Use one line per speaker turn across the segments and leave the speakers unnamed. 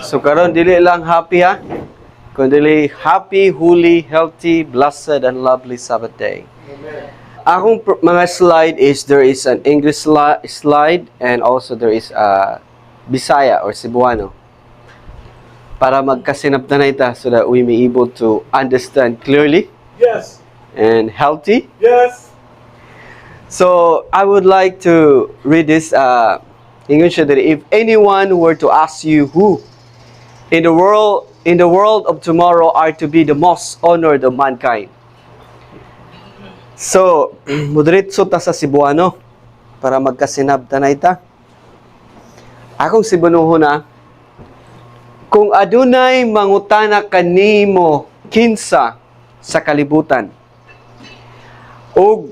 So karon dili lang happy ha, kundi happy, holy, healthy, blessed, and lovely Sabbath day. Akong mga slide is there is an English slide and also there is a Bisaya or Cebuano para magkasinabtanay ta so that we may able to understand clearly.
Yes.
And healthy.
Yes.
So I would like to read this English that if anyone were to ask you who in the world of tomorrow are to be the most honored of mankind. So, moderitso ta sa Cebuano para magkasinabtanay ta. Akong Cebuano na, kung adunay mangutana kanimo kinsa sa kalibutan o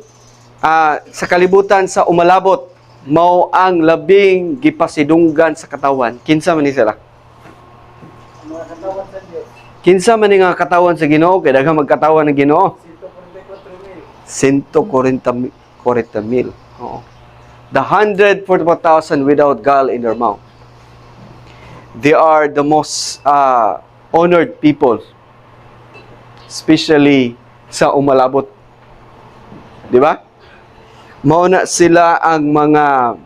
sa kalibutan sa umalabot mao ang labing gipasidunggan sa katawan, kinsa man ni sila?
Mga katawan sa Diyos.
Kinsa man ni nga katawan sa Ginoo kay daghang magkatawan ng Ginoo? 144,000. Oo. The 144,000 without gall in their mouth. They are the most honored people, especially sa umalabot. Di ba? Mauna sila ang mga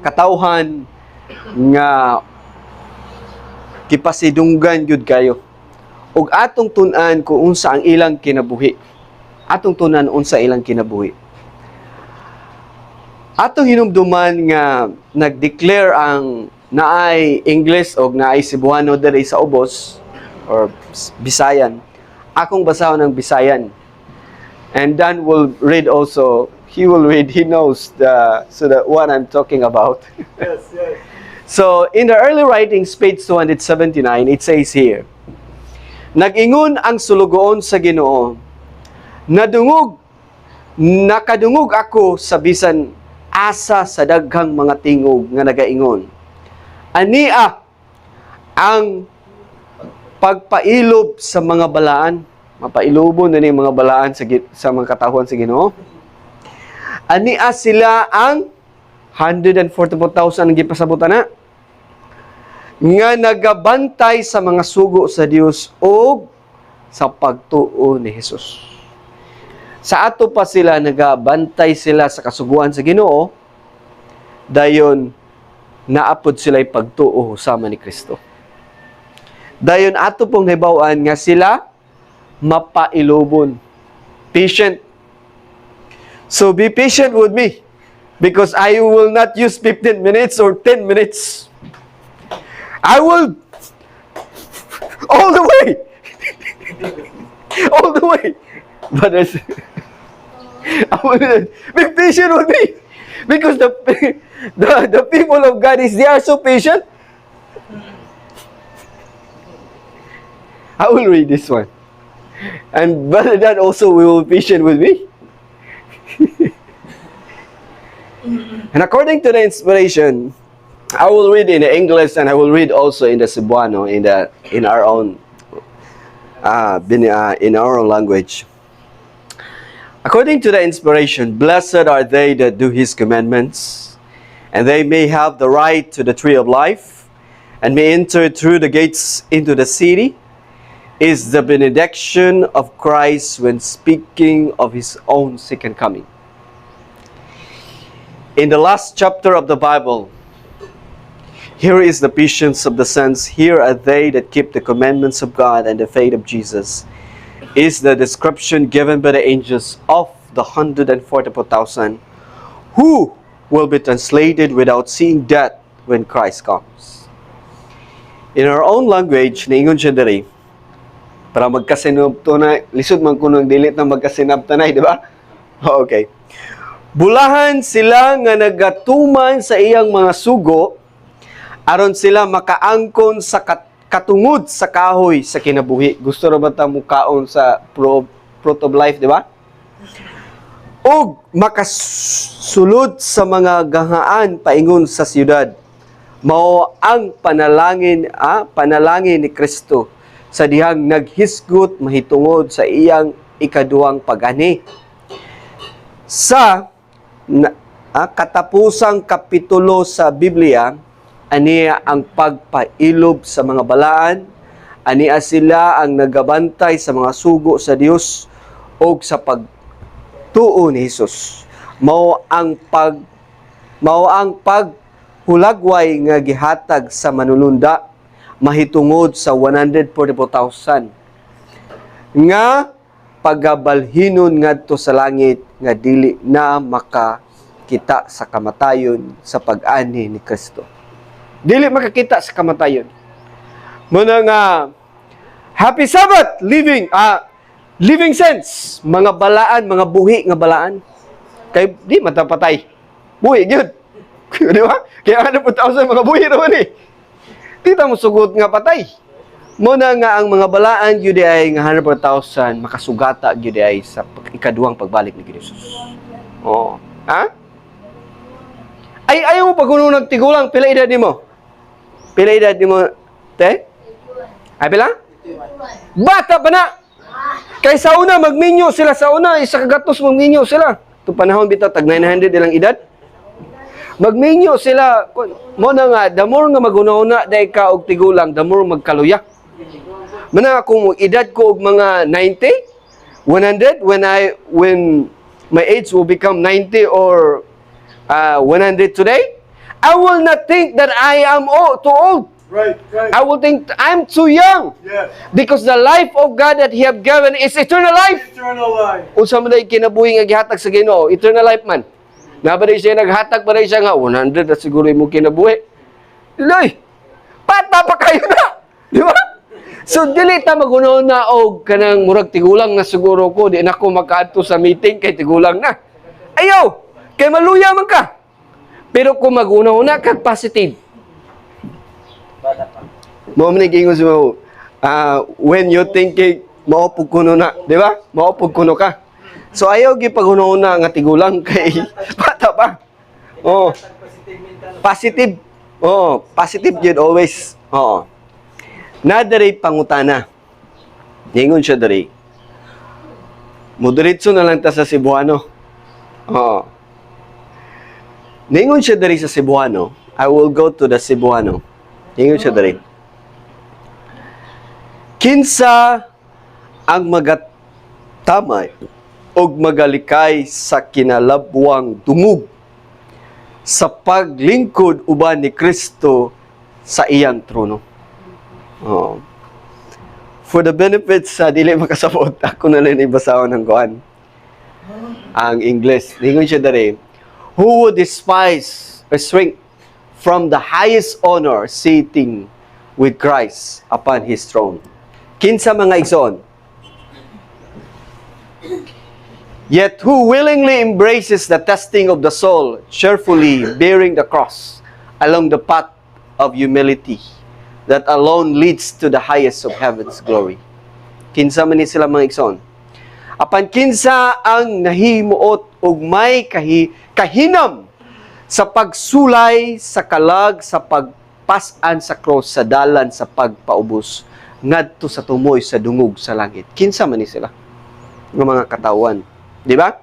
katawhan nga kipasidunggan yun kayo. Ug atong tun-an kung unsa ang ilang kinabuhi. Atong tunan unsa ilang kinabuhi. Atong hinumduman nga nag-declare ang naay English o naay Cebuano diri sa ubos or Bisayan. Akong basahon ng Bisayan. And Dan will read also, he knows so that what I'm talking about.
Yes, yes.
So, in the early writings, page 279, it says here, nag-ingon ang sulugoon sa Ginoo, nakadungog ako sa bisan asa sa daghang mga tingog nga nagaingon. Ania ang pagpailob sa mga balaan, mapailubon na ni mga balaan sa mga katawhan sa Ginoo. Ania sila ang 144,000 ang gipasabutan na nga nagabantay sa mga sugo sa Dios o sa pagtuo ni Jesus. Sa ato pa sila nagabantay sila sa kasuguan sa Ginoo, dayon naapod sila'y pagtuo sama ni Kristo. Dayon ato pong nahibawan nga sila mapailubon. Patient. So be patient with me because I will not use 15 minutes or 10 minutes. I will all the way. All the way. But I will be patient with me because the people of God they are so patient. I will read this one. And Brother Dan also will be patient with me. And according to the inspiration, I will read in the English and I will read also in the Cebuano in our own language. According to the inspiration, blessed are they that do His commandments, and they may have the right to the tree of life, and may enter through the gates into the city, is the benediction of Christ when speaking of His own second coming. In the last chapter of the Bible, here is the patience of the saints. Here are they that keep the commandments of God and the faith of Jesus. Is the description given by the angels of the 144,000 who will be translated without seeing death when Christ comes. In our own language, naingon siya diri, para magkasinabtanay, lisod man kunong dilit na magkasinabtanay, di ba? Okay. Bulahan sila nga nagatuman sa iyang mga sugo, aron sila makaangkon sa katungod sa kahoy sa kinabuhi. Gusto ra ba ta mukaon sa fruit of life, di ba? O makasulod sa mga gahaan paingon sa siyudad. Mao ang panalangin ni Kristo sa dihang naghisgot mahitungod sa iyang ikaduhang pag-ani. Sa katapusang kapitulo sa Biblia, aniya ang pagpailob sa mga balaan, aniya sila ang nagabantay sa mga sugo sa Dios o sa pagtuo ni Hesus. Mao ang paghulagway nga gihatag sa manununda mahitungod sa 144,000 nga pagabalhinon ngadto sa langit nga dili na makakita sa kamatayon sa pag-ani ni Kristo. Dili makakita sa kamatayon. Muna nga Happy Sabbath living sense, mga balaan, mga buhi nga balaan. Kay di matapatay. Buhi gyud. Di ba? Kaya ano po tao sa mga buhi naman eh. Tita mo sugot nga patay. Muna nga ang mga balaan gyud ay nga 100,000 makasugata gyud ay sa ikaduhang pagbalik ni Jesus. Oh, ha? Ay ayaw mo pag nagtigulang pila edad nimo? Pila edad nimo, te? Ay pila? Bata pa na. Kay sa una magminyo sila sa una, isa kagatos magminyo sila. Tu panahon bitaw tag 900 ilang edad. Magminyo sila mo na nga the more nga maguna-una dai ka og tigulang, the more magkaluya. Mana kung edad ko og mga 90, 100 when my age will become 90 or 100 today, I will not think that I am too old.
Right.
I will think I'm too young.
Yes.
Because the life of God that He have given is eternal life.
Eternal life.
Unsa man day kinabuhi nga gihatag sa Ginoo, eternal life man. Na ba siya naghatag ba siya nga 100 na siguro imo kinabuhi. Loy. Pata pa kayo na. Di ba? So dili ta maguna og kanang murag tigulang na siguro ko di na ko makaadto sa meeting kay tigulang na. Ayaw, kay maluya man ka. Pero kung maguna-una kag positive. Mo man gingon mo when you thinking maupog kuno na, di ba? Maupog kuno ka. So ayaw gi paguna-una nga tigulang kay bata pa. Oh. Positive. Oh, positive yun always. Oo. Na dari pangutana. Ningon siya dari. Mudiritso na lang ta sa Cebuano. Oo. Ningon siya dari sa Cebuano. I will go to the Cebuano. Ningon siya dari. Kinsa ang magatamay og magalikay sa kinalabwang dungog sa paglingkod uban ni Kristo sa iyang trono. Oh. For the benefits sa dili makasabot, ako na lang ibasahon ng kuan. Ang English. Ningon siya dari. Who would despise or shrink from the highest honor sitting with Christ upon His throne? Kinsa mga igsoon? Yet who willingly embraces the testing of the soul, cheerfully bearing the cross along the path of humility that alone leads to the highest of heaven's glory. Kinsa man ni sila mga igsoon? Apan kinsa ang nahimuot og may kahinam sa pagsulay sa kalag sa pagpas-an sa cross sa dalan sa pagpaubos ngadto sa tumoy sa dungog sa langit. Kinsa man ni sila? Nga mga katawan. Di ba?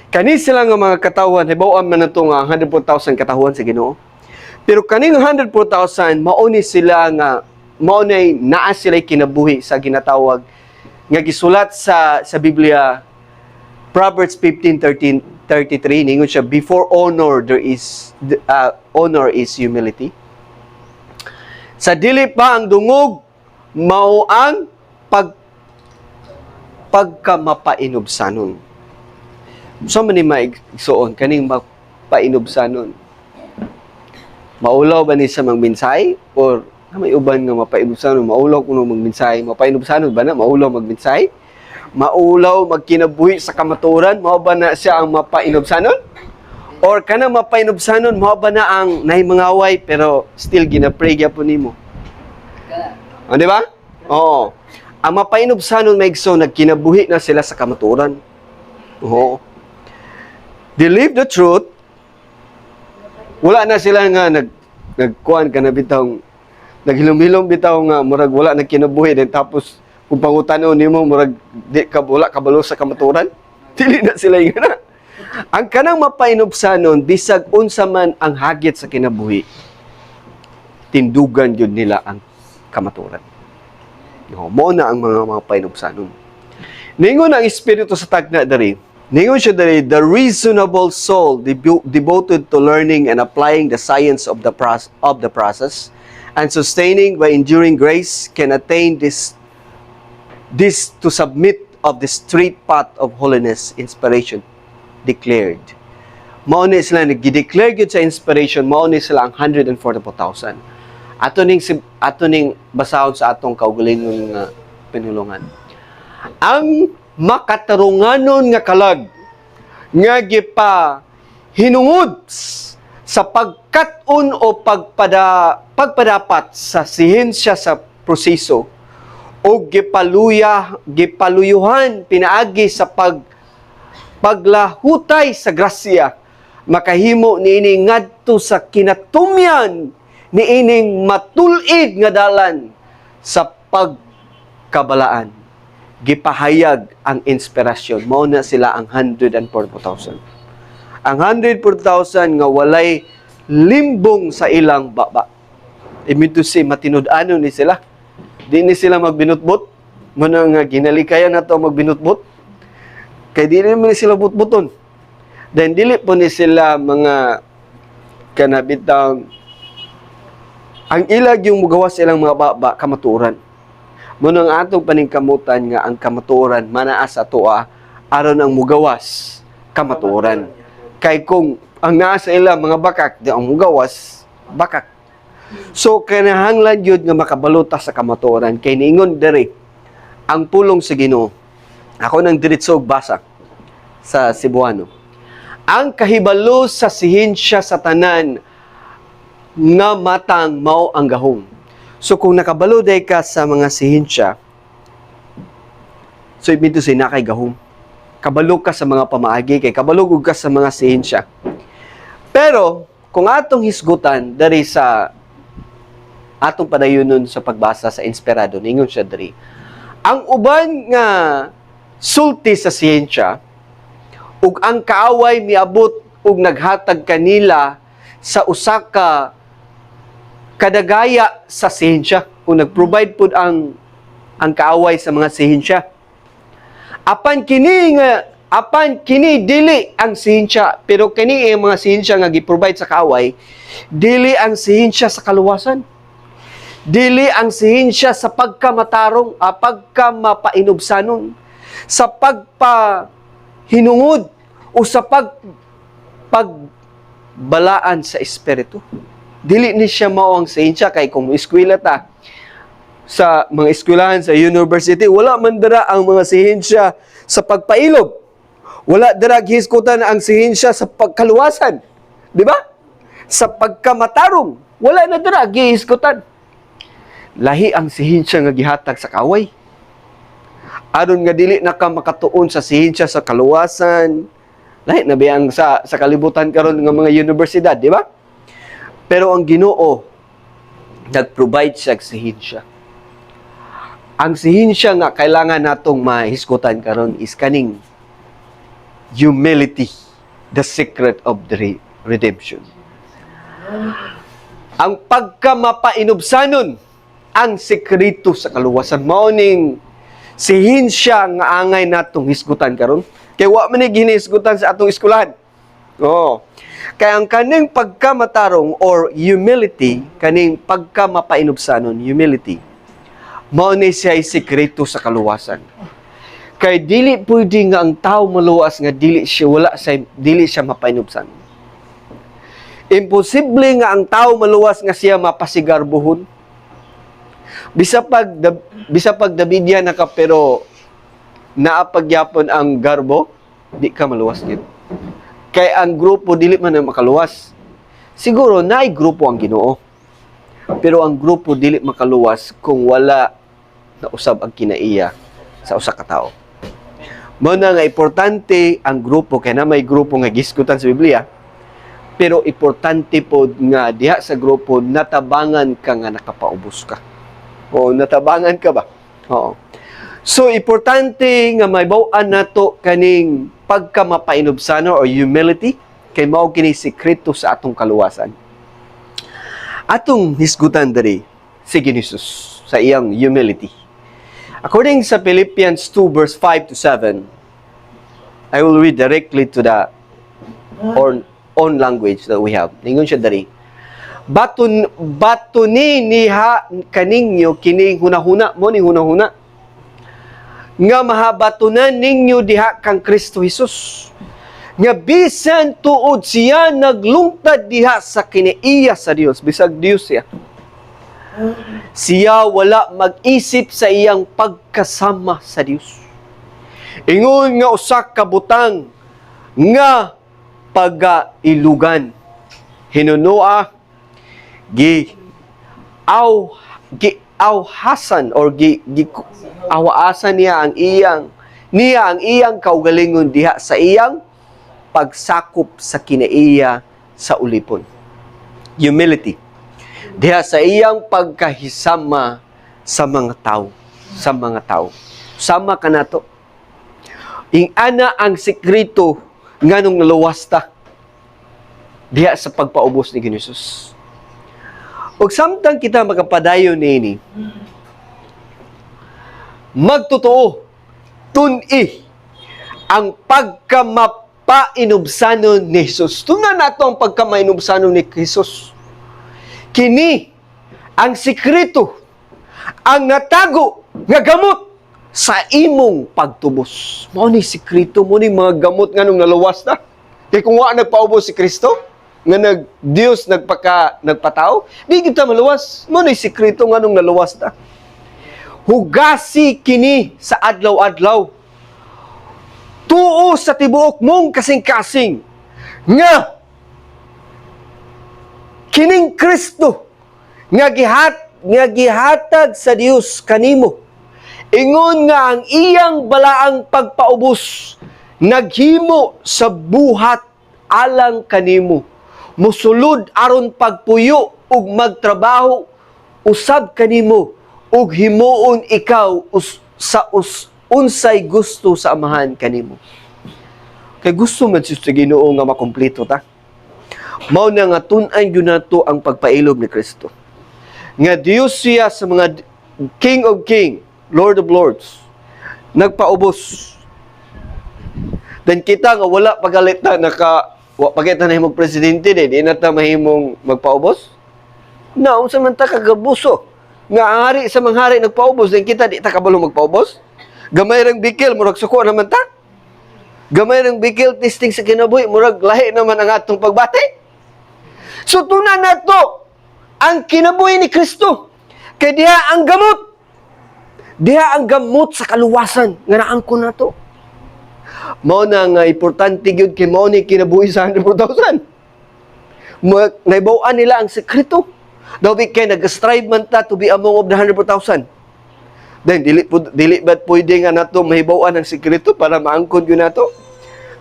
Kani sila nga mga katawan, hibaw-an man nato nga 100,000 katawan sa Ginoo. Pero kaning 100,000 mauni sila nga maunay naa sila kinabuhi sa ginatawag nga gisulat sa Biblia Proverbs 15:33 ningon siya, before honor there is honor is humility. Sa dili pa ang dungog mao ang pagkamapainubsanon. So man ni maigsuon kaning mapainubsanon. Maulaw ba ni sa magminsay or may uban nga mapainubsanon, maulaw kuno magminsay, mapainubsanon ba na maulaw magminsay? Maulaw magkinabuhi sa kamaturan, mao ba na siya ang mapainubsanon? Or kana mapainubsanon, mao ba na ang nahimangaway pero still ginapray gyapon nimo? Di ba? Oo. Ang mapainubsanon maigso nagkinabuhi na sila sa kamaturan. Oo. They live the truth. Wala na sila nga nagkuan ka na bitaw, naghilom-hilom bitaw nga murag wala nagkinabuhi din tapos kung pangutanon nimo murag di ka wala kabalo sa kamaturan. Dili na sila ingana. Ang kanang mapainubsanon bisag unsa man ang hagit sa kinabuhi. tindugan yun nila ang kamaturan. No, mo na ang mga painubsanon. Ningon ang Espiritu sa tagna dari. Ningon siya dari, the reasonable soul devoted to learning and applying the science of the process and sustaining by enduring grace can attain this to submit of the straight path of holiness, inspiration declared. Mao ni sila nag-declare gyud sa inspiration, mao ni sila ang 144,000. Ato ning basahon sa atong kaugalingon nga pinulungan. Ang makatarunganon nga kalag nga gipa hinungod sa pagkat-on o pagpadapat sa siyensya sa proseso o gipaluyuhan pinaagi sa paglahutay sa grasya, makahimo niining ngadto sa kinatumyan niining matulid nga dalan sa pagkabalaan. Gipahayag ang inspirasyon. Mao na sila ang 144,000. Ang 144,000 nga walay limbong sa ilang baba. Imito si matinud-ano ni sila. Di ni sila magbinutbot. Muna nga ginalikayan na to magbinutbot. Kaya di naman ni sila butbuton. Then dili po ni sila mga kanabitang ang ilag yung mugawas silang mga baba kamaturan. Muna ang atong paningkamutan nga ang kamaturan manaas atoa aron ang mugawas kamaturan. Kay kung ang nasa ilang mga bakak di ang mugawas bakak. So, kinahanglan yun nga makabaluta sa kamatuoran. Kay niingon diri, ang pulong sa Ginoo. Ako nang diritsog basa sa Cebuano. Ang kahibalo sa sihensya sa tanan nga matang mao ang gahom. So, kung nakabalo day ka sa mga sihensya, so ibig say na kay gahom. Kabalo ka sa mga pamaagi, kay kabalog ka sa mga sihensya. Pero, kung atong hisgutan dari sa atong padayunon sa pagbasa sa inspirado, ningon siya diri. Ang uban nga sulti sa siyensya, ug ang kaaway miabot ug naghatag kanila sa usa ka kadagaya sa siyensya, kung nagprovide pud ang kaaway sa mga siyensya. Apan kini dili ang siyensya, pero kini ang mga siyensya nga gi-provide sa kaaway, dili ang siyensya sa kaluwasan. Dili ang sihensya sa pagkamatarong, pagkamapainubsanon, sa pagpahinungod o sa pagbalaan sa espiritu. Dili ni siya mao ang sihensya, kay kung eskwela ta sa mga eskwelahan sa university, wala man dira ang mga sihensya sa pagpailob. Wala dira gihisgutan ang sihensya sa pagkaluwasan. Di ba? Sa pagkamatarong, wala na dira gihisgutan. Lahi ang sihensya nga gihatag sa kaway. Aron nga dili na ka makatuon sa sihensya sa kaluwasan. Lahi na biyang sa kalibutan karon nga mga universidad, di ba? Pero ang Ginoo nag-provide siya sa sihensya. Ang sihensya nga kailangan natong mahisgutan karon is kaning humility, the secret of the redemption. Ang pagkamapainubsanon, ang sekreto sa kaluwasan. Mauning sihensya nga angay natong hisgutan karon. Kay wa man ni ginisgutan sa atong eskwelahan. Oh. Kay ang kaning pagkamatarong or humility, kaning pagkamapainubsanon, humility, mao ni siya sekreto sa kaluwasan. Kay dili pwede nga ang tao maluwas nga dili siya mapainubsan. Imposible nga ang tao maluwas nga siya mapasigarbuhon. Bisa pag Davidia na ka pero naapagyapon ang garbo, di ka maluwas gid. Kay ang grupo dili man na makaluwas. Siguro naay grupo ang Ginoo. Pero ang grupo dili makaluwas kung wala na usab ang kinaiya sa usa ka tawo. Mao na nga importante ang grupo, kay na may grupo nga gisgutan sa Biblia. Pero importante po nga diha sa grupo natabangan ka nga nakapaubos ka. O natabangan ka ba? Oo. So importante nga maibaw-an nato kaning pagkamapainubsano or humility, kay mao kini sekreto sa atong kaluwasan. Atong hisgutan diri si Jesus sa iyang humility. According sa Philippians 2 verse 5 to 7, I will read directly to the own language that we have. Ningon siya diri. Batuni niha kaninyo kining hunahuna mo ni hunahuna nga mahabatunan ninyo diha kang Kristo Jesus nga bisan tuod siya naglungtad diha sa kinaiya sa Dios, bisag Dios siya wala mag-isip sa iyang pagkasama sa Dios. Ingon nga usa ka butang nga pagailugan hinunua awhasan or awaasan niya ang iyang kaugalingon diha sa iyang pagsakop sa kinaiya sa ulipon. Humility. Diha sa iyang pagkahisama sa mga tao. Sama ka nato. Ana ang sekreto nganong naluwas ta diha sa pagpaubos ni Jesus. Ug samtang kita magapadayon niini, magtotoo, tun-i ang pagkamapainubsanon ni Jesus. Tunan nato ang pagkamainubsanon ni Jesus. Kini ang sikreto, ang natago nga gamot sa imong pagtubos. Mao ni sikreto, mo ni mga gamot nganong naluwas na. Kay kung wa nagpaubos si Kristo, nga Dios nagpatao, di kita maluwas. Mo ni sikreto nganong naluwas na. Hugasi kini sa adlaw-adlaw. Tuo sa tibuok mong kasing-kasing nga kining Kristo nga gihatag sa Dios kanimo. Ingon nga ang iyang balaang pagpaubos naghimo sa buhat alang kanimo. Musulod aron pagpuyo ug magtrabaho usab kanimo ug himuon ikaw unsay gusto sa amahan kanimo. Kay gusto man sa Ginoo nga makumpleto ta. Mao na nga tun-an gyud nato ang pagpailob ni Kristo. Nga Dios siya sa mga King of King, Lord of Lords. Nagpaubos. Dan kita nga wala pagalit na pagkita na himong presidente di na ta mahimong magpaubos. Na unsa man ta kagabuso nga ang hari sa mga hari nagpaubos din kita di ta kabalo magpaubos. Gamay rang bikil murag suko naman ta. Gamay rang bikil testing sa kinabuhi murag lahi naman ang atong pagbati. So tunan nato ang kinabuhi ni Kristo kay diha ang gamot. Diha ang gamot sa kaluwasan nga naangkon nato. Mao na nga importante gyud kay mao ni kinabuhi sa 100,000. Naibaw-an nila ang sekreto. Daw kay nag-strive man ta to be among of the 100,000. Then dili ba't pwede nga nato mahibaw-an ang sekreto para maangkon gyud nato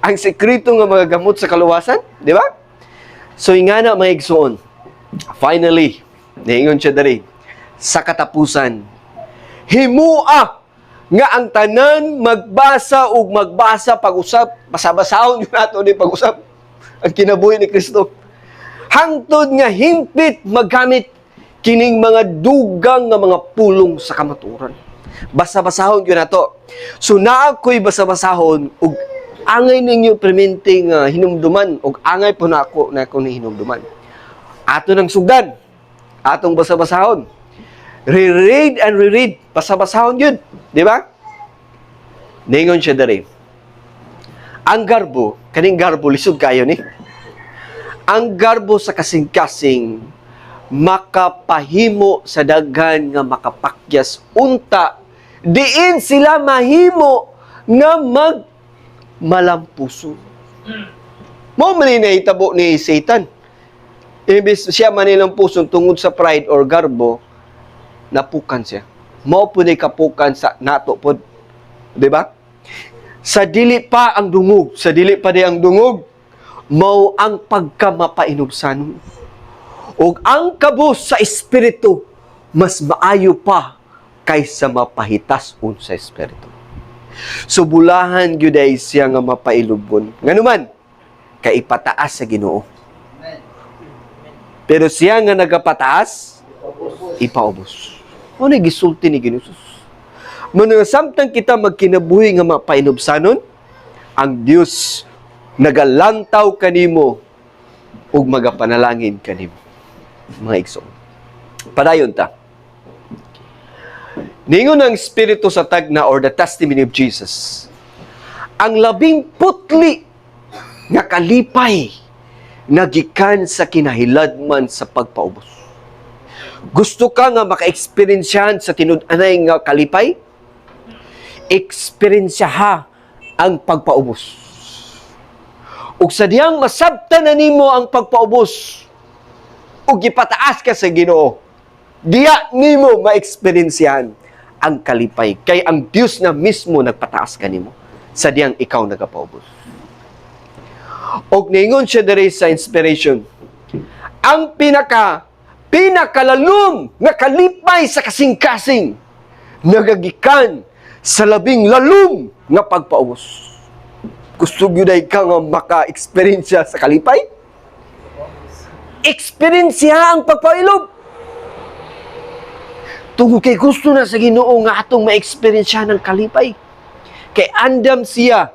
ang sekreto nga mga gamot sa kaluwasan, di ba? So ingana mga igsoon. Finally, niingon siya diri sa katapusan. Himua nga ang tanan magbasa pag-usap, basa-basahon yun nato ni pag-usap ang kinabuhi ni Kristo. Hangtod nga himpit maggamit kining mga dugang nga mga pulong sa kamaturan. Basa-basahon yun nato. So naa ko'y basa-basahon ug angay ninyo perminting hinumduman ug angay po na ako ni hinumduman. Ato nang sugdan, atong basa-basahon. Reread and reread. Basa-basahon yun. Di ba? Ningon siya dari. Ang garbo, kaning garbo, lisod kayo ni. Ang garbo sa kasing-kasing makapahimo sa daghan nga makapakyas unta diin sila mahimo nga malampuso. Mo man ni nahitabo ni Satan. Imbis siya manilang puso tungod sa pride or garbo, napukan siya. Mao po ni kapukan sa nato po. Di ba? Sa dili pa ang dungog, mao ang pagkamapainubasan. Ug ang kabus sa espiritu mas maayo pa kaysa mapahitason sa espiritu. So bulahan gyud ay siya nga mapailubon. Nganuman kay ipataas sa Ginoo. Pero siya nga nagapataas, ipaubos. Ano gisulti ni Ginusus? Muna samtang kita magkinabuhi nga mapainubsanon, ang Dios nagalantaw kanimo ug magapanalangin kanimo. Mga igsoon. Padayon ta. Ningon ang Espiritu sa tagna or the testimony of Jesus. Ang labing putli nga kalipay nagikan sa kinahiladman sa pagpaubos. Gusto ka nga maka-experiensyahan sa tinud-anay nga kalipay? Eksperensiyaha ang pagpaubos. Ug sa diyang masabtan na nimo ang pagpaubos, ug ipataas ka sa Ginoo, diya nimo ma-experiensyahan ang kalipay. Kay ang Dios na mismo nagpataas kanimo sa diyang ikaw nagapaubos. Og ningon siya diri sa inspiration, ang pinakalalom nga kalipay sa kasing-kasing nagagikan sa labing lalom nga pagpaubos. Gusto gyud ka nga maka-experience sa kalipay? Experience ang pagpailob. Tungkol kay gusto na sa Ginoo nga atong ma-experience ng kalipay. Kay andam siya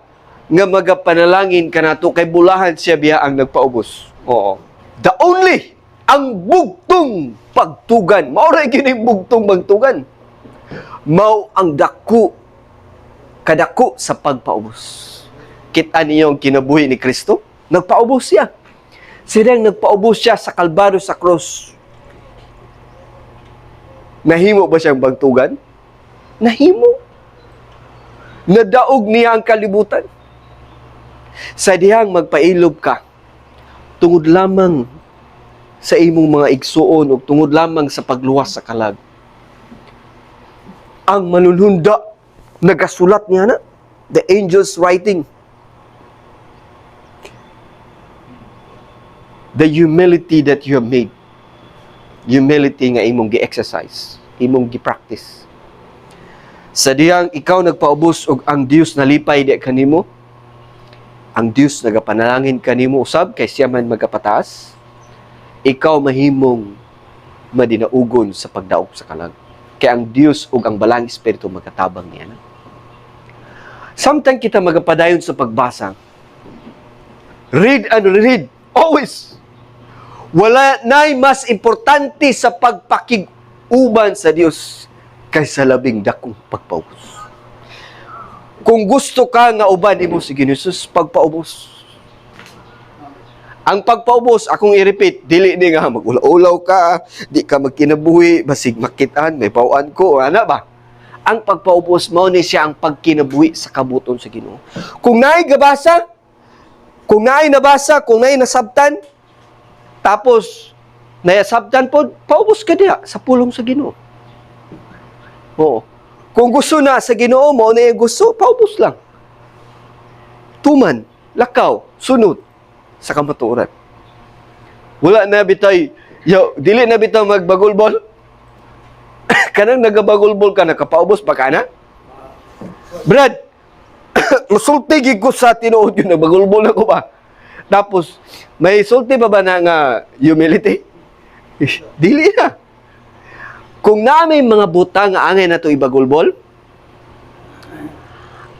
nga magapanalangin kanato kay bulahan siya biya ang nagpaubos. Oo. The only ang bugtong pagtugan. Mao ra gyud yung bugtong pagtugan. Mao ang kadako sa pagpaubos. Kita niyo ang kinabuhi ni Kristo? Nagpaubos siya. Silang nagpaubos siya sa Kalbaryo sa cross. Nahimo ba siyang bangtugan? Nahimo. Nadaog niya ang kalibutan. Sa dihang magpailob ka, tungod lamang sa imong mga igsuon o tungod lamang sa pagluwas sa kalag. Ang manunhunda, nagasulat niya na, the angels writing, the humility that you have made. Humility nga imong gi-exercise, imong gi-practice. Sa diyang ikaw nagpaubos og ang Dios nalipay di kanimo, ang Dios nagapanalangin kanimo usab kay siya man magapataas, ikaw mahimong madinaugon sa pagdaog sa kalag. Kay ang Dios ug ang balang espiritu magatabang niya. Samtang kita magapadayon sa pagbasa, read and read always. Wala na'y mas importante sa pagpakig-uban sa Dios kaysa labing dakong pagpaubos. Kung gusto ka nga uban imo si Ginoo, pagpaubos. Ang pagpaubos, akong i-repeat, dili ni nga mag-ulaw ka, di ka magkinabuhi, basig makitaan, may bawaan ko, ana ba? Ang pagpaubos, mao ni siya ang pagkinabuhi sa kabuton sa Ginoo. Kung naay gabasa, kung naay nabasa, kung naay nasabtan, tapos, nayasabtan po, paubos ka diya sa pulong sa Ginoo. Oo. Kung gusto na sa Ginoo mo, na gusto, paubos lang. Tuman, lakaw, sunod sa kamatuoran. Wala na bitay, dili na bitay magbagulbol. Kanang nagabagulbol ka, nakapaubos pa ka na? Brad, masulti ko sa tinuod yun, nagbagulbol na ko ba? Tapos, may sulti ba na nga humility? Dili na. Kung namin mga butang nga angay na ito ibagulbol,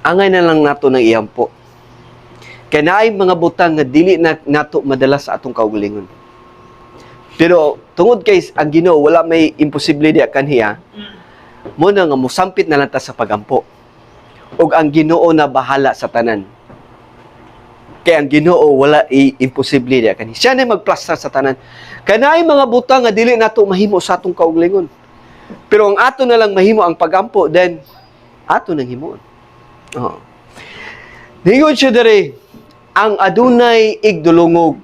angay na lang nato ng iyampo. Kaya naay mga butang nga dili na nato madala sa atong kaugalingon. Pero tungod kay ang Ginoo wala may imposible diya kanhiya, mo na nga musampit na lang ta sa pagampo. Ug ang Ginoo na bahala sa tanan. Kaya ang Ginoo wala imposible diya kanhiya. Siya na magplastar sa tanan. Kaya naay mga butang nga dili nato mahimo sa atong kaugalingon. Pero ang ato na lang mahimo ang pagampo, then ato nang himuon. Oh. Ningon siya dere, ang adunay igdulungog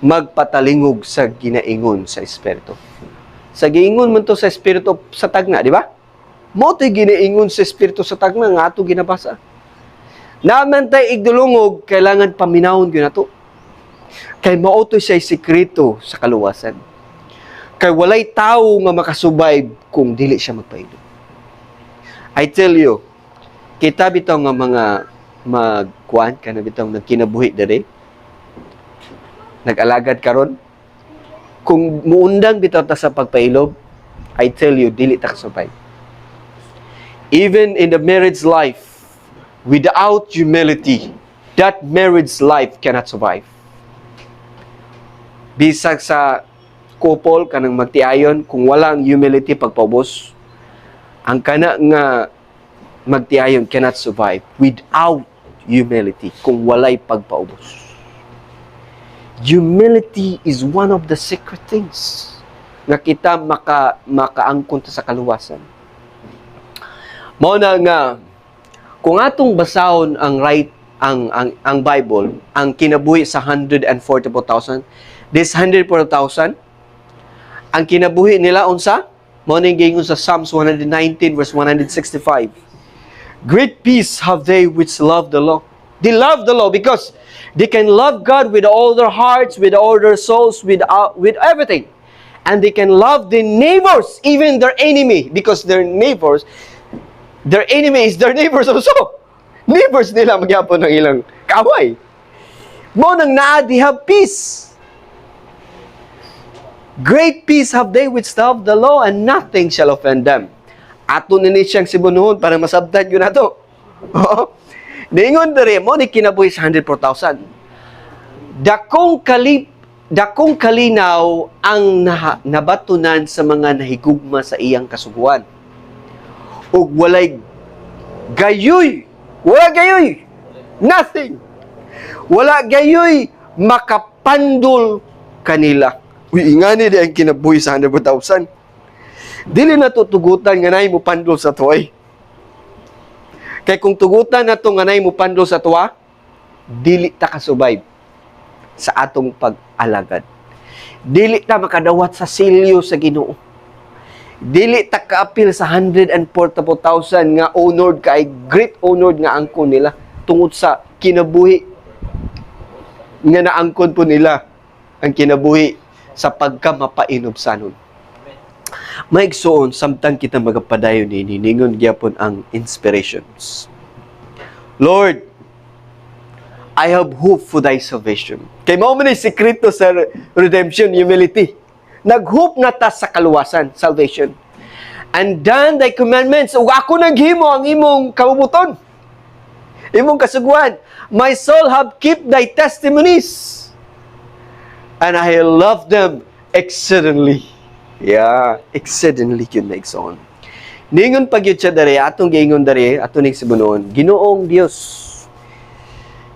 magpatalingog sa ginaingon sa espiritu. Sa giingon man to sa espiritu sa tagna, di ba? Mo to'y ginaingon sa espiritu sa tagna nga ato ginabasa. Naman tay igdulungog kailangan paminawon gyud nato. Kay mao to'y say sekreto sa kaluwasan. Kay walay tao nga makasurvive kung dili siya magpailog. I tell you, kita bitaw nga mga magkuan kana bitaw nagkinabuhi dere. nag-alagad karon, kung muundang bitaw ta sa pagpailob, I tell you, dili ta kasabay. Even in the marriage life, without humility, that marriage life cannot survive. Bisag sa couple kanang magtiayon, kung walang humility pagpaubos, ang kana nga magtiayon cannot survive without humility, kung walay pagpaubos. Humility is one of the secret things nga kita makaangkon sa kaluwasan. Mao na nga kung atong basahon ang Bible, ang kinabuhi sa 144,000, this 144,000, ang kinabuhi nila unsa? Mao ning giingon sa Psalms 119 verse 165. Great peace have they which love the law. They love the law because they can love God with all their hearts, with all their souls, with everything. And they can love their neighbors, even their enemy, because their enemy is their neighbors also. Neighbors nila magyapon ng ilang kaaway. Mo nang naa, they have peace. Great peace have they which love the law, and nothing shall offend them. Ato nini siyang sibunuhon para masabtan yun nato. Ningon dere mo ni kinabuhi sa 104,000. Dakong kalinaw ang nabatunan sa mga nahigugma sa iyang kasuguan. Ug walay gayoy, nothing. Wala gayoy makapandol kanila. Uy, ingani di ang kinabuhi sa 100,000. Dili na to tugutan nga nay mo pandol sa tuwa. Kay kung tugutan na to nga nay mo pandol sa tuwa, dili ta ka-survive sa atong pag-alagad. Dili ta makadawat sa silyo sa Ginoo. Dili ta ka-appeal sa 144,000 nga honored kay great honored nga angkon nila tungod sa kinabuhi nga naangkon po nila ang kinabuhi sa pagkamapainom-sanon. Maigsoon, samtang kita magapadayon ni ningon gyapon ang inspirations. Lord, I have hope for thy salvation. Kay mao man sekreto sa redemption, humility. Nag-hope na ta sa kaluwasan, salvation. And done thy commandments. Ug ako naghimo ang imong kabubuton. Imong kasuguan. My soul have kept thy testimonies. And I love them exceedingly. Yeah, exceedingly yun na igsoon. Ningon pag yun siya dari, atong giingon dari, atong ning sibunon, Ginoong Dios,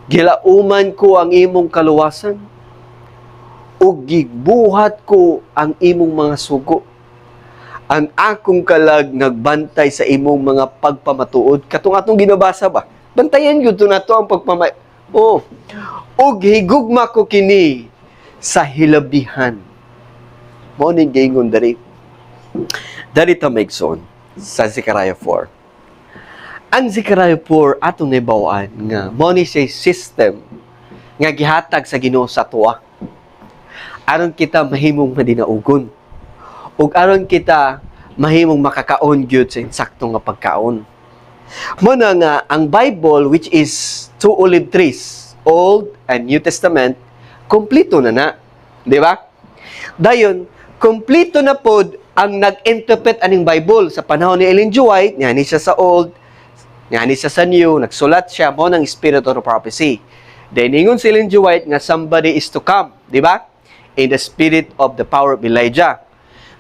gilauman ko ang imong kaluwasan, ug gibuhat ko ang imong mga sugo. Ang akong kalag nagbantay sa imong mga pagpamatuod. Katong atong ginabasa ba? Bantayan yun to na to ang ug higugma ko kini sa hilabihan. Mao ning giingon dari. Dari ta maigsoon sa Zechariah 4. Ang Zechariah 4 atong nibawaan nga mao ni siya system nga gihatag sa Ginoo sa tuwa. Aron kita mahimong madinaugon. Ug aron kita mahimong makakaon gyud sa insakto nga pagkaon. Mao na nga ang Bible, which is two olive trees, Old and New Testament, kompleto na. Di ba? Dayon, kompleto na pod ang nag-interpret aning Bible sa panahon ni Ellen G. White, nga ni siya sa Old, nga ni siya sa New, nagsulat siya mo ng Spirit of Prophecy. Then, ingon si Ellen G. White nga somebody is to come, di ba? In the spirit of the power of Elijah.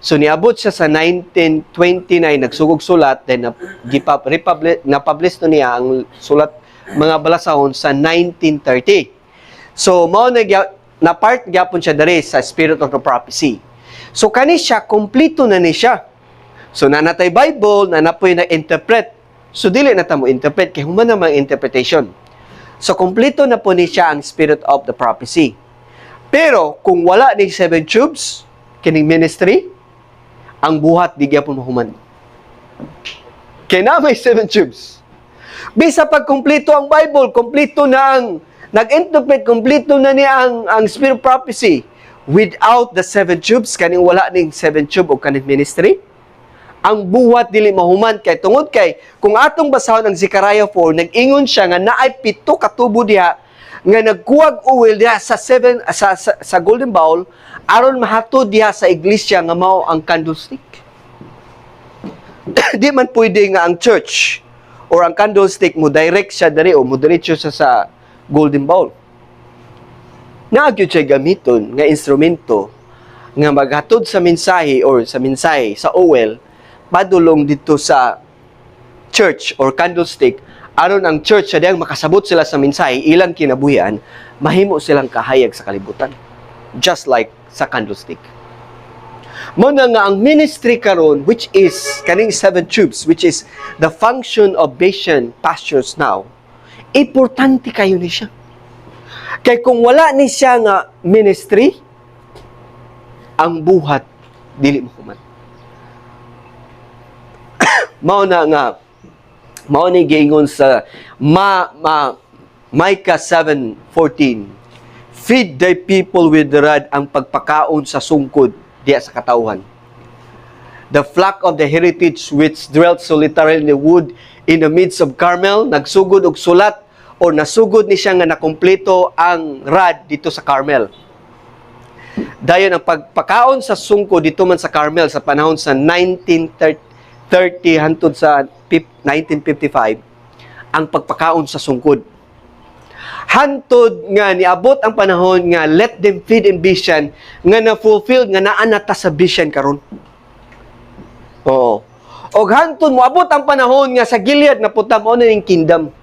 So, niabot siya sa 1929, nagsugog sulat, then na-publish to niya ang sulat mga balasahon sa 1930. So, mao na part gyapon siya dere sa Spirit of the Prophecy. So, kani siya, kompleto na ni siya. So, nanatay Bible, nanapoy na interpret. So, dili na ta mo interpret, kaya human namang interpretation. So, kompleto na po ni siya ang Spirit of the Prophecy. Pero, kung wala ni 7 tubes, kining ministry, ang buhat di gyapon mahuman. Kaya na may 7 tubes. Bisa pag kompleto ang Bible, kompleto na ang nag-interpret, kompleto na niya ang Spirit of Prophecy. Without the 7 tubes, kaning wala ning 7 tube o kaning ministry, ang buhat dili mahuman kay tungod kay kung atong basahon ang Zechariah 4, nag-ingon siya nga naay 7 ka tubo diha
nga nagkuwag oil diha sa golden bowl aron mahatod diha sa iglesia nga mao ang candlestick. Di man pwede nga ang church or ang candlestick mo direct siya diri o mo diretso sa golden bowl. Naagyo siya gamiton nga instrumento nga maghatod sa mensahe or sa mensahe sa oil padulong dito sa church or candlestick aron ang church sa diyang makasabot sila sa mensahe ilang kinabuhian mahimo silang kahayag sa kalibutan, just like sa candlestick. Mo na nga ang ministry karon, which is kaning 7 tubes, which is the function of Bashan pastures now, importante kayo ni siya. Kay kung wala ni siya nga ministry, ang buhat dili mo human. Mao ni giingon sa Micah 7:14, feed thy people with the rod, ang pagpakaon sa sungkod diya sa katawhan. The flock of the heritage which dwelt solitarily in the wood in the midst of Carmel, nagsugod og sulat o nasugod ni siya nga nakompleto ang rod dito sa Carmel. Dayon ang pagpakaon sa sungkod dito man sa Carmel sa panahon sa 1930 hangtod sa 1955, ang pagpakaon sa sungkod. Hantod nga niabot ang panahon nga let them feed in Bashan nga na-fulfilled nga naa na ta sa Bashan karon. Oo. Og hantod moabot ang panahon nga sa Gilead na puta mao na ning kingdom.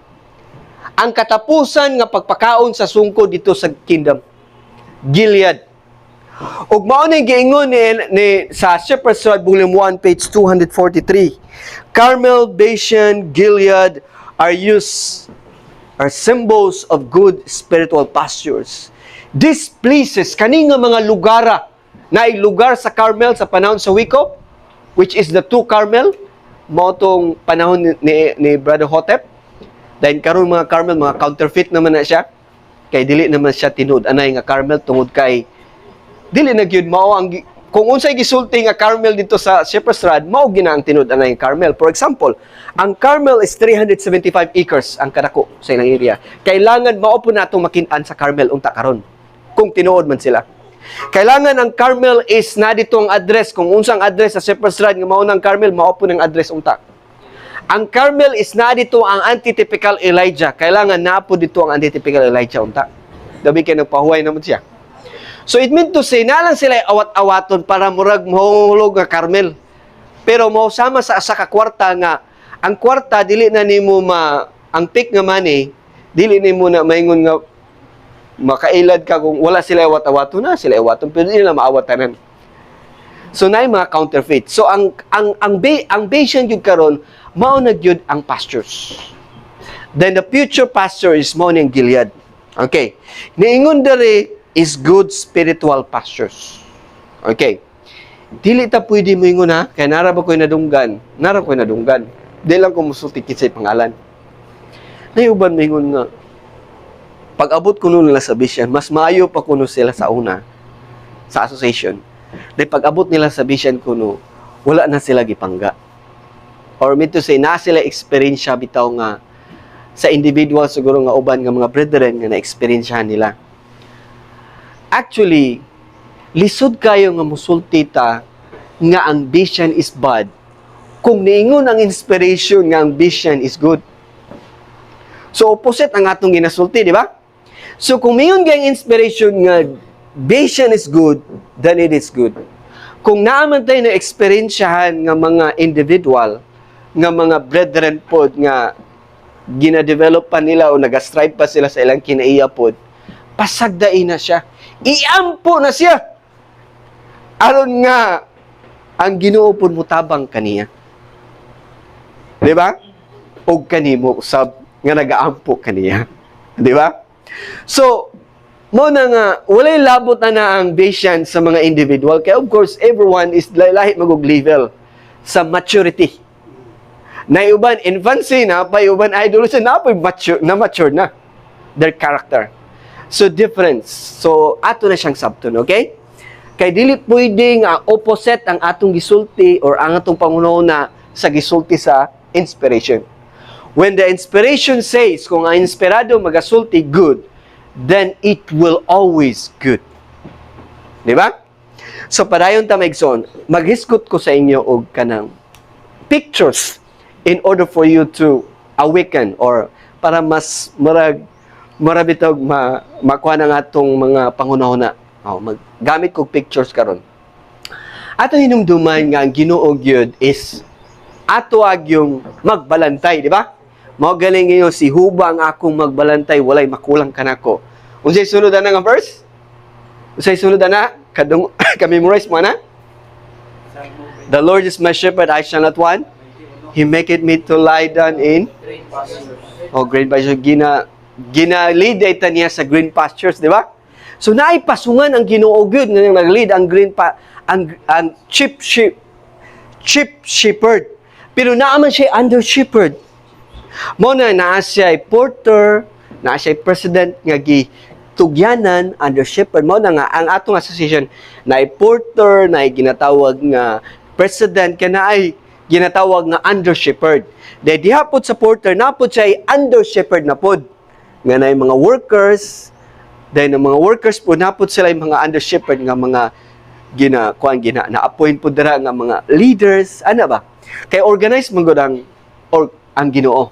Ang katapusan nga pagpakaon sa sungkod dito sa kingdom. Gilead. Og mao na giingon ni sa Shepherd's Rod Volume 1 page 243. Carmel, Bashan, Gilead are symbols of good spiritual pastures. These places, kani nga mga lugara, na lugar sa Carmel sa panahon sa Wiko, which is the 2 Carmel, mo tong panahon ni Brother Hotep. Dahil karon mga Carmel, mga counterfeit naman na siya. Kay dili naman siya tinud anay nga Carmel tungod kay dili na gyud mao ang kung unsay gisulti nga Carmel dito sa Shepherd's Rod, mao gina ang tinud anay Carmel. For example, ang Carmel is 375 acres ang kadako sa ilang area. Kailangan mao po natong makin-an sa Carmel unta karon kung tinuod man sila. Kailangan ang Carmel is na dito ang address, kung unsang address sa Shepherd's Rod nga mao nang Carmel, mao po ng address unta. Ang Carmel is na dito ang antitypical Elijah. Kailangan na po dito ang antitypical Elijah unta. Dabi kay nagpahuway naman siya. So it meant to say, nalang sila awat-awaton para murag mahulog nga Carmel. Pero mausama sa asa ka kwarta nga, ang kwarta, dili na nimo ang pick nga money, dili nimo na maingon nga, makailad ka kung wala sila awat-awaton na, sila awaton, pero dili na maawatanan. So na mga counterfeit. So ang Bashan yun karon, mao na yun ang pastures. Then the future pasture is mao ning Gilead. Okay. Niingon dere, is good spiritual pastures. Okay. Dili ta pwede mo ingon ha, kaya nara ba ko'y nadunggan? Nara ko'y nadunggan. Di lang ko musulti kisay pangalan. Nayuban mo ingon nga, pag-abot ko nila sa Bashan, mas maayo pa kuno sila sa una, sa association. Dahil pag-abot nila sa Bashan kuno, wala na sila gipangga. Or meant to say, na sila experience bitaw nga, sa individual siguro nga uban nga mga brethren nga na-experiencehan nila. Actually, lisod kayo nga musulti ta nga ang Bashan is bad kung niingon ang inspiration nga ang Bashan is good. So, opposite ang atong ginasulti, di ba? So, kung mayon nga ang inspiration nga Bashan is good, then it is good. Kung naaman tayo na experiensyahan nga mga individual, nga mga brethren pod nga gina-develop pa nila o nag-strive pa sila sa ilang kinaiya pod, pasagdain na siya. Iampo na siya. Aron nga, ang Ginoo pud mutabang kaniya. Di ba? Og kanimo usab nga nagaampo kaniya. Di ba? So, mo na nga, walay labot na ang Bashan sa mga individual. Kaya of course, everyone is lahi magog level sa maturity. Naiuban, infancy na, paiuban, adolescent na, mature na. Their character. So, difference. So, ato na siyang sabton, okay? Kay dili pwede nga opposite ang atong gisulti or ang atong pangunahuna sa gisulti sa inspiration. When the inspiration says, kung ang inspirado magasulti, good, then it will always good. Di ba? So, padayon ta maigsoon, maghisgot ko sa inyo og kanang pictures in order for you to awaken or para mas marabitog makuha ng atong mga pangunahuna. Gamit kog pictures karon. Ato hinumduman nga ang Ginoo gyud is ato yung magbalantay, di ba? Mao galing ngayon si hubang akong magbalantay walay makulang kanako. Unsay sulod na nga verse? Unsay sulod na? Kadung ka-memorize mo na? The Lord is my shepherd, I shall not want. He maketh me to lie down in green pastures. Gina-lead niya sa green pastures, di ba? So naipasungan ang Ginoo gyud nga nag-lead ang ang chief shepherd. Pero naaman siya under shepherd. Mo na siya porter, naa siya president nga tugyanan under shepherd. Mo na nga ang atong association na porter, na ginatawag nga president, kana ay ginatawag nga under shepherd. Dahil dihapod sa porter, napod siya ay under shepherd na pod. Nga na mga workers, dahil ng mga workers po, napod sila yung mga under shepherd nga mga na-appoint po dira nga mga leaders, ano ba? Kaya organize mo ang Ginoo.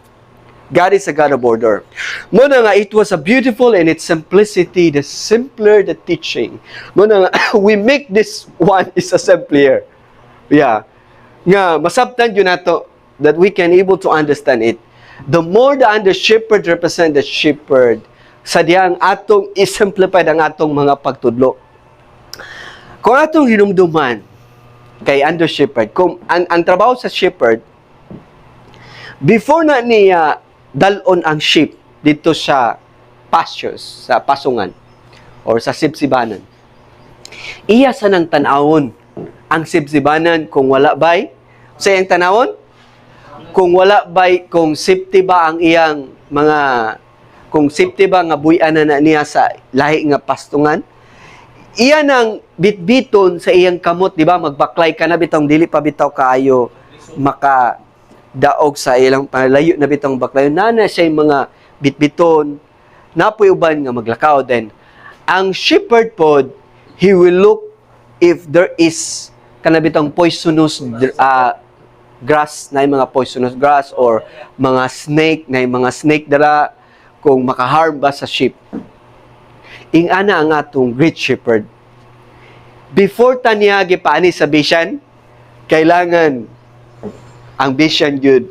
God is a God of order. Muna nga, it was a beautiful in its simplicity, the simpler the teaching. Muna nga, we make this one is a simpler. Yeah. Nga, masabtan yun nato that we can able to understand it. The more the under shepherd represent the shepherd, sadyang atong i-simplify ang atong mga pagtudlo. Kung atong hinumduman kay under shepherd, kung ang trabaho sa shepherd, before na niya dalon ang sheep dito sa pastures, sa pasungan, or sa sibsibanan, iya sa nang tanawon ang sibsibanan kung wala bay, sa iyang tanawon, kung wala bay, kung safety ba ang iyang mga, kung safety ba nga buyanan na niya sa lahi nga pastungan, iya nang bitbiton sa iyang kamot, di ba? Magbaklay ka na bitong dili pa bitaw kaayo maka daog sa ilang palayo na bitong baklayon. Nana siya yung mga bitbiton, napoy uban nga maglakaw. Then, ang shepherd pod, he will look if there is kanabitong poisonous grass, na yung mga poisonous grass, or mga snake, na yung mga snake dara, kung makaharm ba sa sheep. Ingana ang atong great shepherd. Before taniya gipaani sa bisan, kailangan ang bisan yun,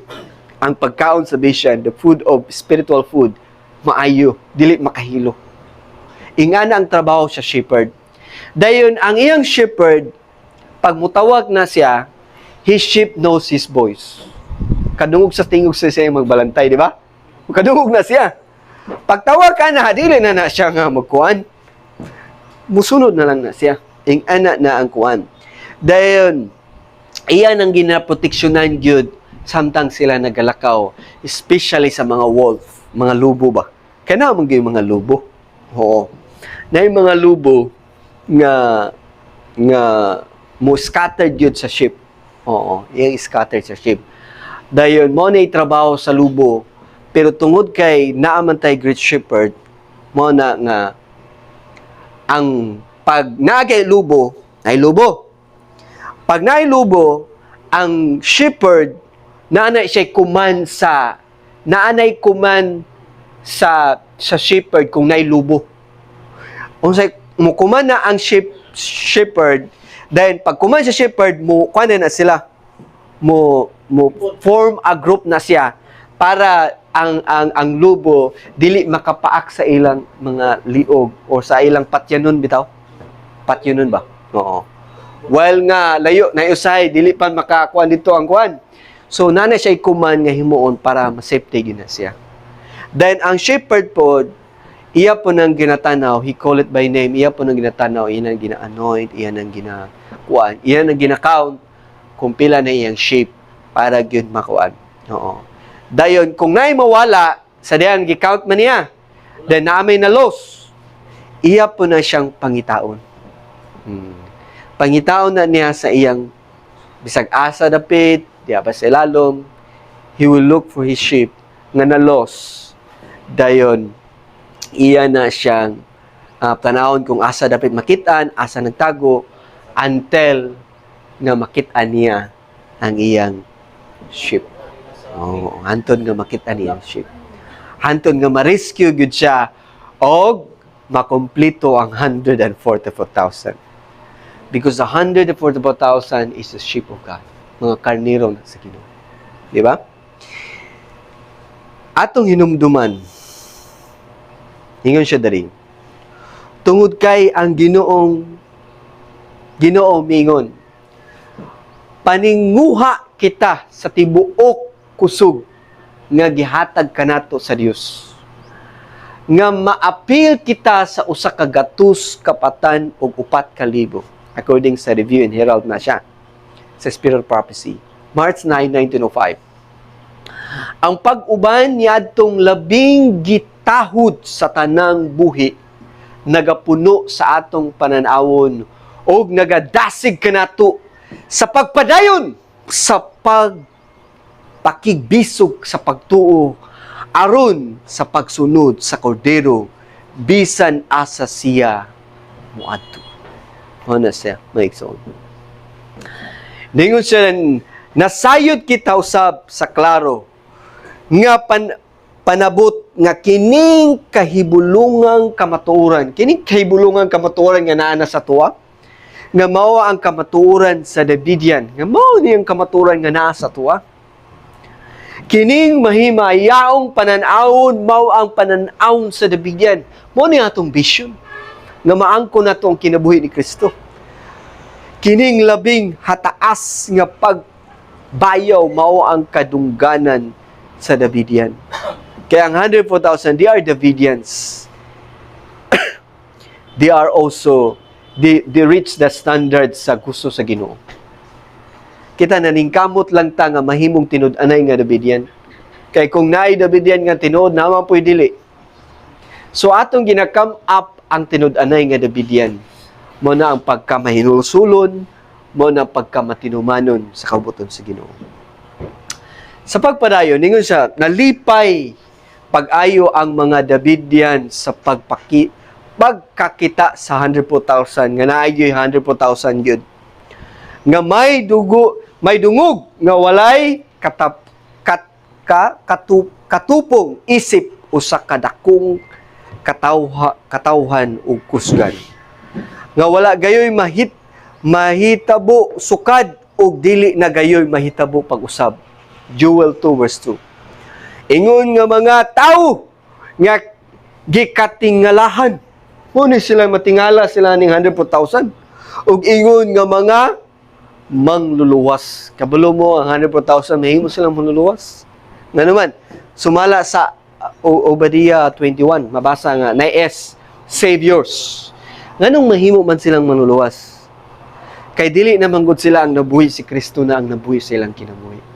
ang pagkaon sa bisan, the food of spiritual food, maayo, dili makahilo. Ingana ang trabaho sa shepherd. Dayon, ang iyang shepherd, pag mutawag na siya, his sheep knows his voice. Kadungog sa tingog sa siya magbalantay, di ba? Kadungog na siya. Pagtawag ka na, dili na siya nga magkuhan. Musunod na lang na siya. Ingana na ang kuhan. Dayon, iyan ang ginaproteksyonan gyud samtang sila nagalakaw, especially sa mga wolf, mga lubo ba? Kana man gyud mga lubo. Oo. Na yung mga lubo nga mo scattered gyud sa sheep. Oo, yung scattered sa sheep. Dayon mo na trabaho sa lubo, pero tungod kay naaman tay great shepherd, mo na nga ang pag naagay lubo, ay lubo. Pag nailubo, ang shepherd, naanay kuman sa shepherd kung nailubo. Kung mo kuman na ang shepherd, then pag kuman sa shepherd, kuha na sila, mo form a group na siya para ang lubo dili makapaak sa ilang mga liog o sa ilang patyanon bitaw. Patyanon ba? Oo. While nga layo na usay dili pa makakuan dito ang kuan. So nana siya kuman nga himuon para ma-safety gina siya. Then ang shepherd pod, iya po nang ginatanaw, he call it by name, iya po nang ginatanaw, iya nang gina-anoint, iya nang ginakuan, iya nang gina-count kung pila na iyang sheep para gyud makuan. Oo. Dayon kung naay mawala sa diyan gi-count man niya, then naamay na loss, iya po na siyang pangitaon. Pangitaon na niya sa iyang bisag asa dapit, diya pa sa ilalom, he will look for his sheep nga na loss. Dayon, iya na siyang tanawon kung asa dapat makitaan, asa nagtago, until nga makitaan niya ang iyang ship. Oh, hantod nga makitaan niya ang ship. Hantod nga ma-rescue gyud siya og makompleto ang 144,000. Because the 144,000 is the sheep of God. Mga karniro na sa Ginoo. Di ba? Atong hinumduman, ingon siya dari, tungod kay ang Ginoo mingon, paninguha kita sa tibuok kusog nga gihatag kanato sa Dios, nga maapil kita sa usa ka gatus kapatan og 4,000, according sa Review and Herald na siya sa Spirit of Prophecy, March 9, 1905. Ang pag-uban niadtong labing gitahod sa tanang buhi nagapuno sa atong pananawon og nagadasig kanato sa pagpadayon sa pakigbisog sa pagtuo aron sa pagsunod sa kordero bisan asa siya muadto. Ano siya, maigsoon. Ningon siya, nasayod kita usab sa klaro nga panabot nga kining kahibulungang kamatuoran nga naa na sa tuwa, nga mao ang kamatuoran sa Davidian, nga mao niyang kamatuoran nga naa sa tuwa. Kining mahimayaong pananawon mao ang pananawon sa Davidian. Mao ni atong vision nga maangkon nato ang kinabuhi ni Kristo. Kining labing hataas nga pagbayaw mao ang kadungganan sa Davidian. Kaya ang 104,000, they are Davidians. They are also, they reach the standard sa gusto sa Ginoo. Kita naningkamot lang ta nga mahimong tinud-anay nga Davidian. Kay kung naay Davidian nga tinuod, naman po'y dili. So atong ginakam up ang tinud-anay nga Davidian. Mo na ang pagkamahinulsulon, mo na ang pagkamatinumanon sa kabuton sa Ginoo. Sa pagpadayon, ningon siya, nalipay pag-ayo ang mga Davidian sa pagkakita sa 104,000, nga naayoy 104,000 yun. Nga may dungog, nga walay katupong isip o sa kadakong katawhan o kusgan. Nga wala gayoy mahitabo sukad o dili na gayoy mahitabo pag-usab. Joel 2 verse 2. Ingon nga mga tao nga gikatingalahan. Muna sila matingala sila ning 104,000. Ug ingon nga mga mangluluwas. Kabalo mo ang 104,000, mahimo silang mangluluwas. Nga naman, sumala sa Obadiah 21, mabasa nga, na-S, saviors. Nganong mahimo man silang manluluwas? Kay dili naman gud sila ang nabuhi, si Kristo na ang nabuhi silang kinabuhi.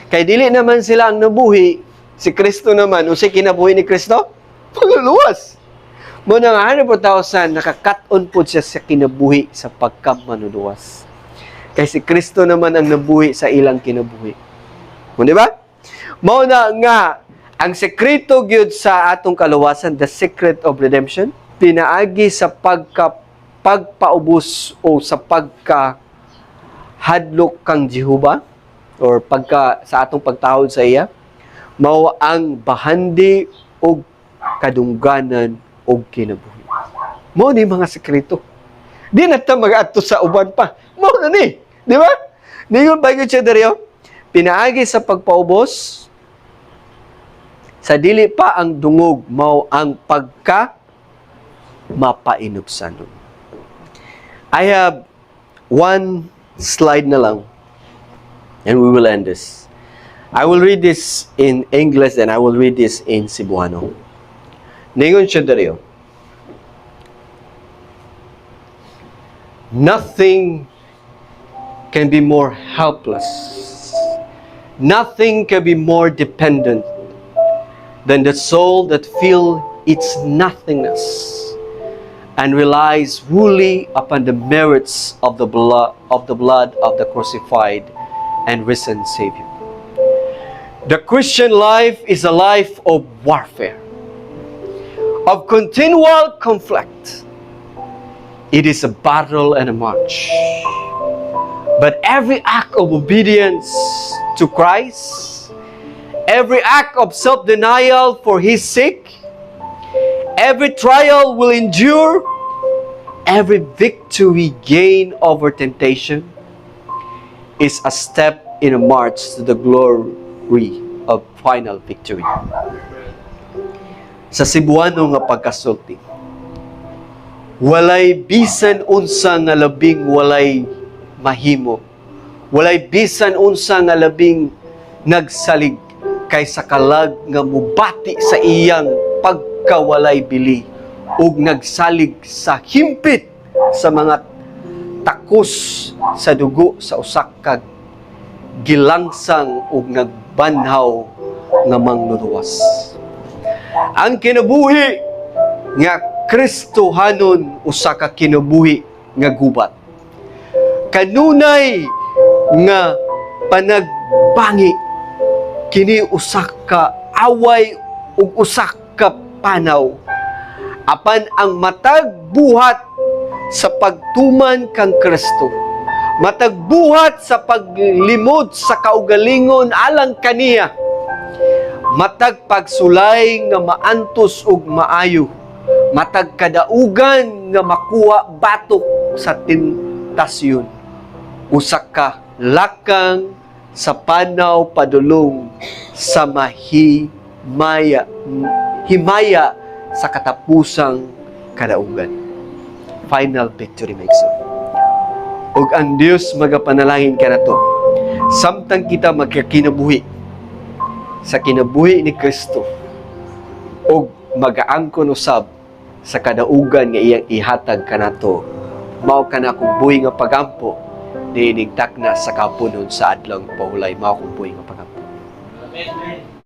Kay dili naman sila ang nabuhi, si Kristo naman, unsay kinabuhi ni Kristo? Manluluwas. Mo nang 104,000, nakakat-on po siya sa kinabuhi sa pagkamanluluwas. Kay si Kristo naman ang nabuhi sa ilang kinabuhi. Mo di ba? Mao na nga ang sekreto gyud sa atong kaluwasan, the secret of redemption, pinaagi sa pagpaubos o sa pagkahadlok kang Jehova, or sa atong pagtahod sa iya, mao ang bahandi og kadungganan og kinabuhi. Mao ni mga sekreto. Di na ta mag-adto sa uban pa. Mao na ni, di ba? Ningon ba gyud siya diri? Pinaagi sa pagpaubos, sa dili pa ang dungog, mao ang mapainupsanon. I have one slide na lang. And we will end this. I will read this in English and I will read this in Cebuano. Ningon siya dariyo. Nothing can be more helpless. Nothing can be more dependent than the soul that feels its nothingness and relies wholly upon the merits of the blood of the crucified and risen Savior. The Christian life is a life of warfare.
of continual conflict. It is a battle and a march. But every act of obedience to Christ, every act of self-denial for His sake, every trial will endure, every victory gained over temptation is a step in a march to the glory of final victory. Sa Cebuano nga pagkasulti, walay bisan unsa nga labing walay mahimo, walay bisan unsa nga labing nagsalig kaysa kalag nga mubati sa iyang pagkawalay bili ug nagsalig sa himpit sa mga takos sa dugo sa usak ka gilangsang ug nagbanhaw nga mangluwas. Ang kinabuhi nga Kristohanon usa ka kinabuhi nga gubat. Kanunay nga panagbangi kini usa ka away ug usa ka panaw. Apan ang matag buhat sa pagtuman kang Kristo, matag buhat sa paglimod sa kaugalingon alang kaniya, matag pagsulay nga maantos ug maayo, matag kadaugan nga makuha batok sa tentasyon, usa ka lakang sa panaw padulong sa himaya sa katapusang kadaugan. Final victory makes it. Ug ang Dios magapanalangin ka na to. Samtang kita magkakinabuhi sa kinabuhi ni Kristo ug magaangkon usab sa kadaugan nga iyang ihatag kanato, mao kana kung buhi nga pagampo diinig takna sa kapunon sa adlaw pahulay, mao kung buhi nga pagampo.
Amen.